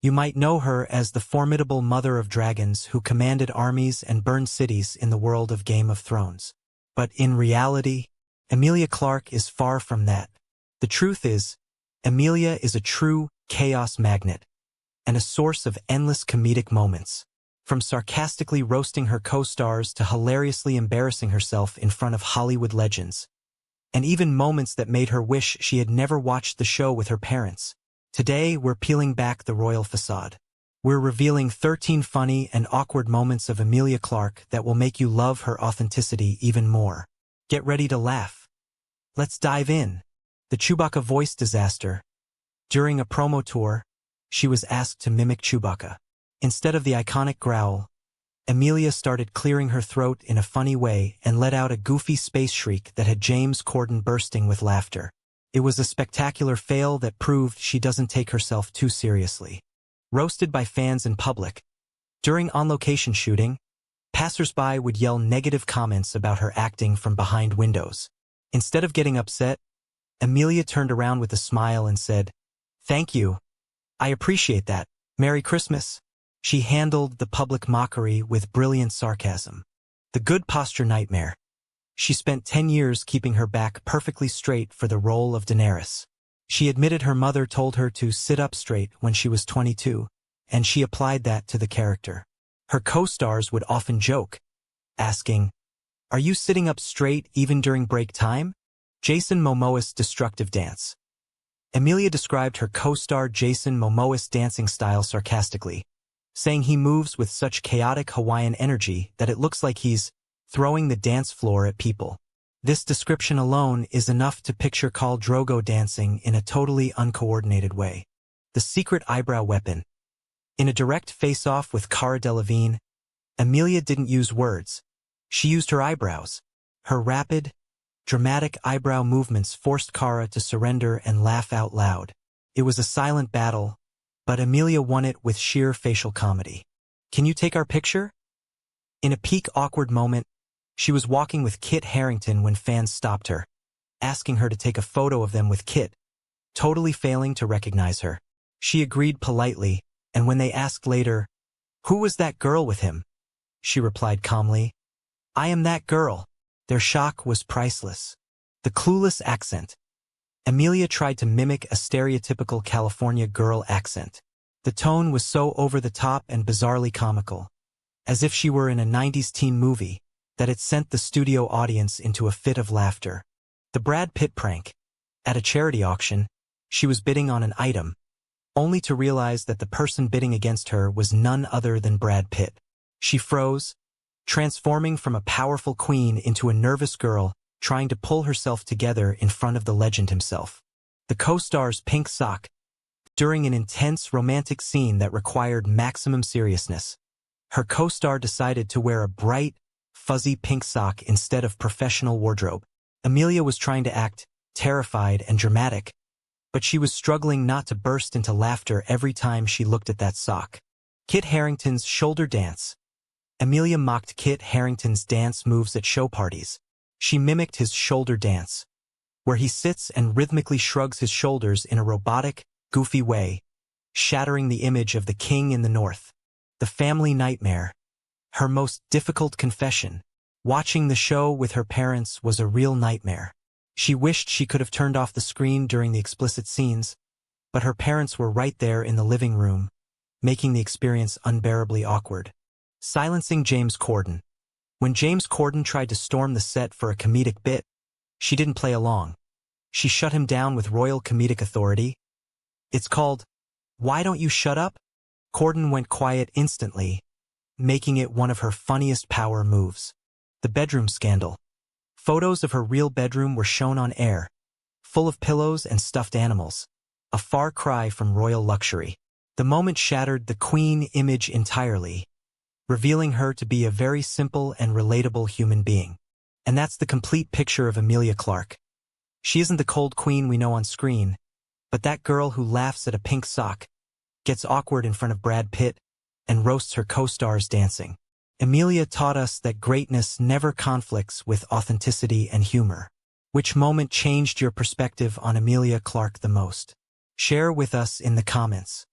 You might know her as the formidable mother of dragons who commanded armies and burned cities in the world of Game of Thrones. But in reality, Emilia Clarke is far from that. The truth is, Emilia is a true chaos magnet and a source of endless comedic moments. From sarcastically roasting her co-stars to hilariously embarrassing herself in front of Hollywood legends. And even moments that made her wish she had never watched the show with her parents. Today, we're peeling back the royal facade. We're revealing 13 funny and awkward moments of Emilia Clarke that will make you love her authenticity even more. Get ready to laugh. Let's dive in. The Chewbacca voice disaster. During a promo tour, she was asked to mimic Chewbacca. Instead of the iconic growl, Emilia started clearing her throat in a funny way and let out a goofy space shriek that had James Corden bursting with laughter. It was a spectacular fail that proved she doesn't take herself too seriously. Roasted by fans in public. During on-location shooting, passers-by would yell negative comments about her acting from behind windows. Instead of getting upset, Emilia turned around with a smile and said, "Thank you. I appreciate that. Merry Christmas." She handled the public mockery with brilliant sarcasm. The good posture nightmare. She spent 10 years keeping her back perfectly straight for the role of Daenerys. She admitted her mother told her to sit up straight when she was 22, and she applied that to the character. Her co-stars would often joke, asking, "Are you sitting up straight even during break time?" Jason Momoa's destructive dance. Emilia described her co-star Jason Momoa's dancing style sarcastically, saying he moves with such chaotic Hawaiian energy that it looks like he's throwing the dance floor at people. This description alone is enough to picture Khal Drogo dancing in a totally uncoordinated way. The secret eyebrow weapon. In a direct face-off with Cara Delevingne, Emilia didn't use words. She used her eyebrows. Her rapid, dramatic eyebrow movements forced Cara to surrender and laugh out loud. It was a silent battle, but Emilia won it with sheer facial comedy. "Can you take our picture?" In a peak awkward moment, she was walking with Kit Harington when fans stopped her, asking her to take a photo of them with Kit, totally failing to recognize her. She agreed politely, and when they asked later, "Who was that girl with him?" she replied calmly, "I am that girl." Their shock was priceless. The Clueless Accent. Emilia tried to mimic a stereotypical California girl accent. The tone was so over-the-top and bizarrely comical, as if she were in a 90s teen movie, that it sent the studio audience into a fit of laughter. The Brad Pitt prank. At a charity auction, she was bidding on an item, only to realize that the person bidding against her was none other than Brad Pitt. She froze, transforming from a powerful queen into a nervous girl trying to pull herself together in front of the legend himself. The co-star's pink sock. During an intense romantic scene that required maximum seriousness, her co-star decided to wear a bright, fuzzy pink sock instead of professional wardrobe. Emilia was trying to act terrified and dramatic, but she was struggling not to burst into laughter every time she looked at that sock. Kit Harington's shoulder dance. Emilia mocked Kit Harington's dance moves at show parties. She mimicked his shoulder dance, where he sits and rhythmically shrugs his shoulders in a robotic, goofy way, shattering the image of the king in the north. The family nightmare. Her most difficult confession. Watching the show with her parents was a real nightmare. She wished she could have turned off the screen during the explicit scenes, but her parents were right there in the living room, making the experience unbearably awkward. Silencing James Corden. When James Corden tried to storm the set for a comedic bit, she didn't play along. She shut him down with royal comedic authority. It's called, "Why Don't You Shut Up?" Corden went quiet instantly, making it one of her funniest power moves. The bedroom scandal. Photos of her real bedroom were shown on air, full of pillows and stuffed animals, a far cry from royal luxury. The moment shattered the queen image entirely, revealing her to be a very simple and relatable human being. And that's the complete picture of Emilia Clarke. She isn't the cold queen we know on screen, but that girl who laughs at a pink sock, gets awkward in front of Brad Pitt, and roasts her co-stars dancing. Emilia taught us that greatness never conflicts with authenticity and humor. Which moment changed your perspective on Emilia Clarke the most? Share with us in the comments.